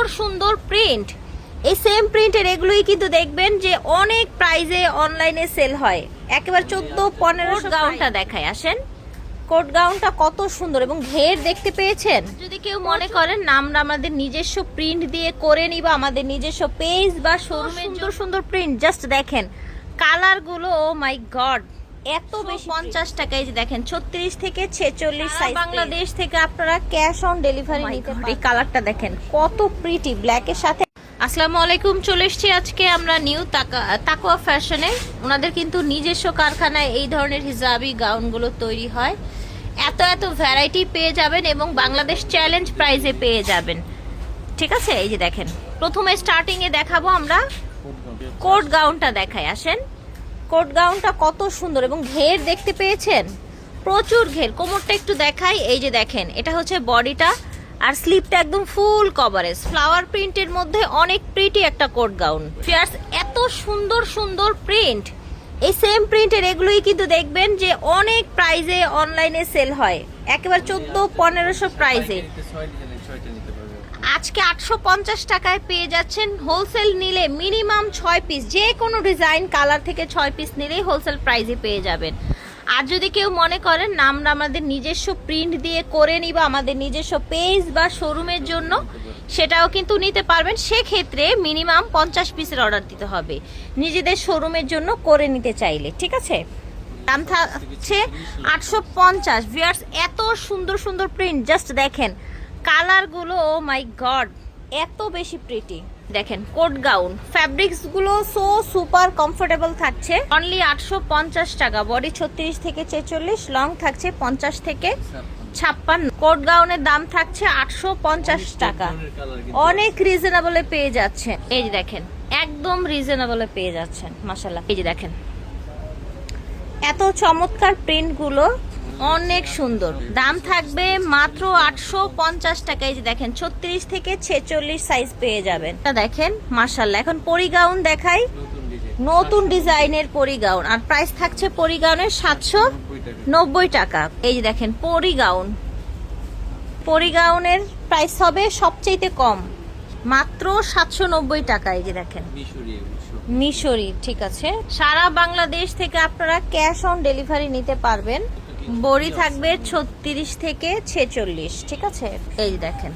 সুন্দর সুন্দর প্রিন্ট। এই সেম প্রিন্টের এগুলোই কিন্তু দেখবেন যে অনেক প্রাইজে অনলাইনে সেল হয়, একেবারে 1400-1500। গাউনটা দেখায়, আসেন। কোট গাউনটা কত সুন্দর এবং ঘের দেখতে পেয়েছেন। যদি কেউ মনে করেন না আমরা আমাদের নিজস্ব প্রিন্ট দিয়ে করে নিব, আমাদের নিজস্ব পেজ বা শোরুমে সুন্দর সুন্দর প্রিন্ট, জাস্ট দেখেন কালার গুলো, ও মাই গড, এত বেশি। 50 টাকায় যে দেখেন 36 থেকে 46 সাইজ। বাংলাদেশ থেকে আপনারা ক্যাশ অন ডেলিভারি নিতে পারেন। এই কালারটা দেখেন কত প্রিটি, ব্ল্যাকের সাথে। আসসালামু আলাইকুম, চলে এসেছি আজকে আমরা নিউ তাকওয়া ফ্যাশনে। ওনাদের কিন্তু নিজস্ব কারখানায় এই ধরনের হিজাবি গাউনগুলো তৈরি হয়। এত এত ভ্যারাইটি পেয়ে যাবেন এবং বাংলাদেশ চ্যালেঞ্জ প্রাইজে পেয়ে যাবেন, ঠিক আছে। এই যে দেখেন প্রথমে স্টার্টিং এ দেখাবো আমরা কোট গাউনটা দেখাই, আসেন। কোট গাউনটা কত সুন্দর এবং ঘের দেখতে পেয়েছেন, প্রচুর ঘের। কোমরটা একটু দেখাই, এই যে দেখেন এটা হচ্ছে বডিটা, আর স্লিপটা একদম ফুল কভারেজ, ফ্লাওয়ার প্রিন্টের মধ্যে অনেক প্রিটি একটা কোট গাউন। ফিয়ার্স, এত সুন্দর সুন্দর প্রিন্ট। এই সেম প্রিন্টের এগুলোই কিন্তু দেখবেন যে অনেক প্রাইজে অনলাইনে সেল হয়, একেবারে 1400-1500 প্রাইজে। আজকে 850 টাকায় পেয়ে যাচ্ছেন। হোলসেল নিলে মিনিমাম 6 পিস, যে কোনো ডিজাইন কালার থেকে 6 পিস নিলেই হোলসেল প্রাইজে পেয়ে যাবেন। আর যদি কেউ মনে করেন না আমরা আমাদের নিজস্ব প্রিন্ট দিয়ে করে নিব, আমাদের নিজস্ব পেজ বা শোরুমের জন্য, সেটাও কিন্তু নিতে পারবেন। সেক্ষেত্রে মিনিমাম 50 পিসের অর্ডার দিতে হবে নিজেদের শোরুমের জন্য করে নিতে চাইলে, ঠিক আছে। দাম থাকছে 850। ভিউয়ার্স, এত সুন্দর সুন্দর প্রিন্ট, জাস্ট দেখেন কালারগুলো, ও মাই গড, এত বেশি প্রিটি। দেখেন কোট গাউন ফ্যাব্রিক্স গুলো সো সুপার কমফোর্টেবল থাকছে। অনলি 850 টাকা। বডি 36 থেকে 46, লং থাকছে 50 থেকে 56। কোট গাউনের দাম থাকছে 850 টাকা। অনেক রিজনেবলে পেয়ে যাচ্ছেন। এই যে দেখেন একদম রিজনেবলে পেয়ে যাচ্ছেন, মাশাআল্লাহ। এই যে দেখেন এত চমৎকার প্রিন্ট গুলো, অনেক সুন্দর। দাম থাকবে মাত্র 850 টাকা। এই যে দেখেন 36 থেকে 46 সাইজ পেয়ে যাবেন। দেখেন মাশাআল্লাহ। এখন পরি গাউন দেখাই, নতুন ডিজাইনের পরি গাউন, আর প্রাইস থাকছে পরি গাউনের 790 টাকা। এই যে দেখেন পরি গাউন, পরি গাউনের প্রাইস হবে সবচেয়ে কম, মাত্র 790 টাকা। এই যে দেখেন মিশরি, ঠিক আছে। সারা বাংলাদেশ থেকে আপনারা ক্যাশ অন ডেলিভারি নিতে পারবেন। বড়ি থাকবে 36 থেকে 46, ঠিক আছে। এই যে দেখেন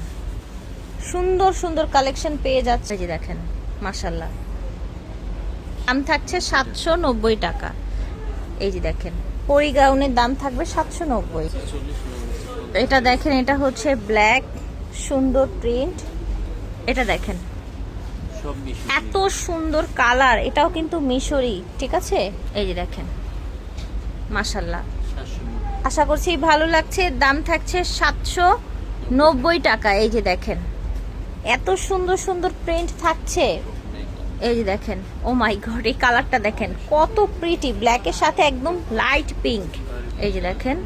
সুন্দর সুন্দর কালেকশন পেয়ে যাচ্ছে। এই যে দেখেন মাশাআল্লাহ। দাম থাকছে 790 টাকা। এই যে দেখেন পরি গাউনের দাম থাকবে 790। এটা দেখেন, এটা হচ্ছে ব্ল্যাক, সুন্দর প্রিন্ট। এটা দেখেন এত সুন্দর কালার, এটাও কিন্তু মিশরি, ঠিক আছে। এই যে দেখেন মাশাআল্লাহ, আশা করছি ভালো লাগছে। দাম থাকছে 790 টাকা। এই যে দেখেন এত সুন্দর সুন্দর প্রিন্ট থাকছে। এই যে দেখেন, ও মাই গড, এই কালারটা দেখেন কত প্রিটি, ব্ল্যাকের সাথে একদম লাইট পিঙ্ক। এই যে দেখেন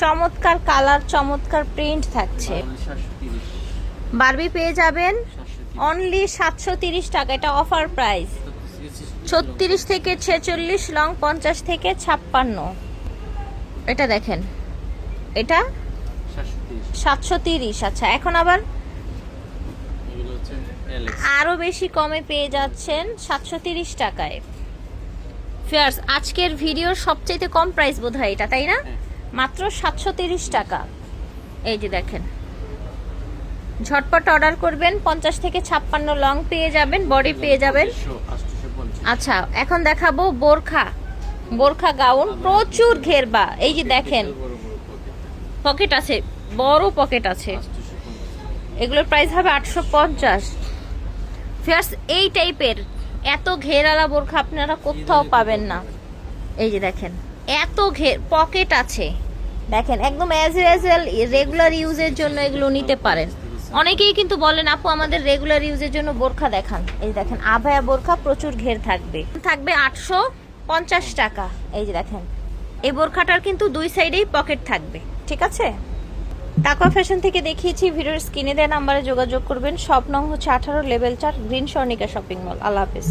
চমৎকার কালার, চমৎকার প্রিন্ট থাকছে। বারবি পেয়ে যাবেন অনলি 730 টাকা। এটা অফার প্রাইস। 36 থেকে 46, লং 50 থেকে 56। এটা দেখেন এটা 730। আচ্ছা, এখন আবার আরো বেশি কমে পেয়ে যাচ্ছেন 730 টাকায়। ফিয়ার্স, আজকের ভিডিওর সবচেয়ে কম প্রাইস বোধহয় এটা, তাই না? মাত্র 730 টাকা। এই যে দেখেন ঝটপট অর্ডার করবেন। 50 থেকে 56 লং পেয়ে যাবেন, বডি পেয়ে যাবেন। আচ্ছা, এখন দেখাবো বোরখা, বোরখা গাউন, প্রচুর ঘেরবা। এই যে দেখেন পকেট আছে, বড় পকেট আছে। এগুলোর প্রাইস হবে 850। ফিয়ার্স, এই টাইপের এত ঘেরালা বোরখা আপনারা কোথাও পাবেন না। এই যে দেখেন এত ঘের, পকেট আছে, দেখেন একদম অ্যাজ ইউজুয়াল রেগুলার ইউজের জন্য এগুলো নিতে পারেন। অনেকেই কিন্তু বলেন আপু আমাদের রেগুলার ইউজের জন্য বোরখা দেখান। এই দেখেন আভায়া বোরখা, প্রচুর ঘের থাকবে, থাকবে 850 টাকা। এই যে দেখেন এই বোরখাটার কিন্তু দুই সাইডেই পকেট থাকবে, ঠিক আছে। তাকওয়া ফ্যাশন থেকে দেখিয়েছি। ভিডিওর স্ক্রিনে দেওয়া নাম্বারে যোগাযোগ করবেন। শপ নং হচ্ছে 18, level 4, green Swarnika shopping mall. Allah হাফেজ।